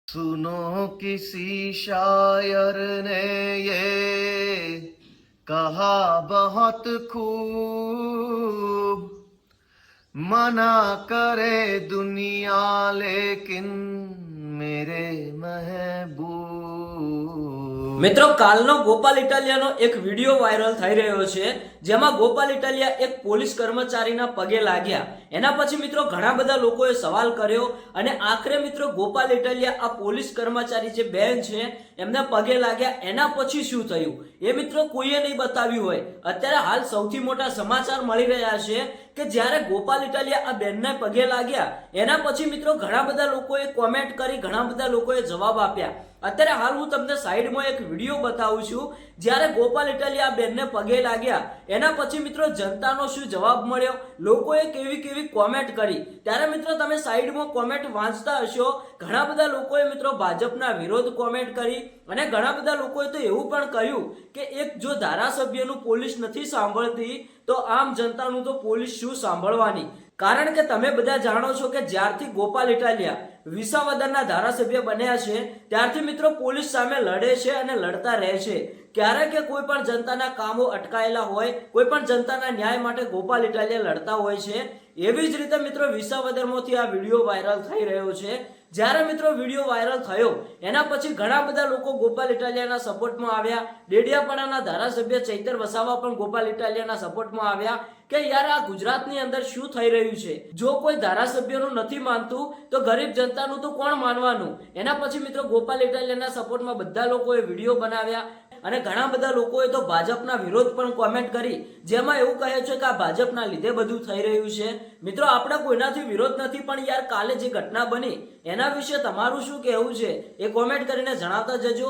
सुनो किसी शायर ने ये कहा बहुत खूब, मना करे दुनिया लेकिन मेरे महबूब। મિત્રો કાલનો ગોપાલ ઇટાલિયાનો એક વિડીયો વાયરલ થઈ રહ્યો છે, જેમાં ગોપાલ ઇટાલિયા એક પોલીસ કર્મચારીના પગે લાગ્યા. એના પછી મિત્રો ઘણા બધા લોકોએ સવાલ કર્યો અને આખરે મિત્રો ગોપાલ ઇટાલિયા આ પોલીસ કર્મચારી જે બેન છે એમને પગે લાગ્યા. એના પછી શું થયું એ મિત્રો કોઈએ નહીં બતાવ્યું હોય. અત્યારે હાલ સૌથી મોટા સમાચાર મળી રહ્યા છે કે જ્યારે ગોપાલ ઇટાલિયા આ બેનને પગે લાગ્યા એના પછી મિત્રો ઘણા બધા લોકોએ કોમેન્ટ કરી, ઘણા બધા લોકોએ જવાબ આપ્યા. અત્યારે હાલ હું તમને સાઈડમાં એક વિડીયો બતાવું છું. જ્યારે ગોપાલ ઇટાલિયા બેનને પગે લાગ્યા એના પછી મિત્રો જનતાનો શું જવાબ મળ્યો, લોકોએ કેવી કેવી કોમેન્ટ કરી, ત્યારે મિત્રો તમે સાઈડમાં કોમેન્ટ વાંચતા હશો. ઘણા બધા લોકોએ મિત્રો ભાજપના વિરોધ કોમેન્ટ કરી અને ઘણા બધા લોકોએ તો એવું પણ કહ્યું કે એક જો ધારાસભ્યનું પોલીસ નથી સાંભળતી તો આમ જનતાનું તો પોલીસ શું સાંભળવાની. કારણ કે તમે બધા જાણો છો કે જ્યારથી ગોપાલ ઇટાલિયા વિસાવદરના ધારાસભ્ય બન્યા છે ત્યારથી મિત્રો પોલીસ સામે લડે છે અને લડતા રહે છે. ક્યારે કે કોઈ પણ જનતાના કામો અટકાયેલા હોય, કોઈ પણ જનતાના ન્યાય માટે ગોપાલ ઇટાલિયા લડતા હોય છે. એવી જ રીતે મિત્રો વિસાવદરમાંથી આ વિડીયો વાયરલ થઈ રહ્યો છે. જ્યારે મિત્રો વિડીયો વાયરલ થયો એના પછી ઘણા બધા લોકો ગોપાલ ઇટાલિયાના સપોર્ટમાં આવ્યા. ડેડિયાપાડાના ધારાસભ્ય ચૈતર વસાવા પણ ગોપાલ ઇટાલિયાના સપોર્ટમાં આવ્યા કે યાર આ ગુજરાતની અંદર શું થઈ રહ્યું છે. જો કોઈ ધારાસભ્યનું નથી માનતું તો ગરીબ જનતાનું તો કોણ માનવાનું. એના પછી મિત્રો ગોપાલ ઇટાલિયાના સપોર્ટમાં બધા લોકોએ વિડીયો બનાવ્યા અને ઘણા બધા લોકોએ તો ભાજપના વિરોધ પણ કોમેન્ટ કરી, જેમાં એવું કહે છે કે આ ભાજપના લીધે બધું થઈ રહ્યું છે. મિત્રો આપણે કોઈનાથી વિરોધ નથી, પણ યાર કાલે જે ઘટના બની એના વિશે તમારું શું કહેવું છે એ કોમેન્ટ કરીને જણાવતા જજો.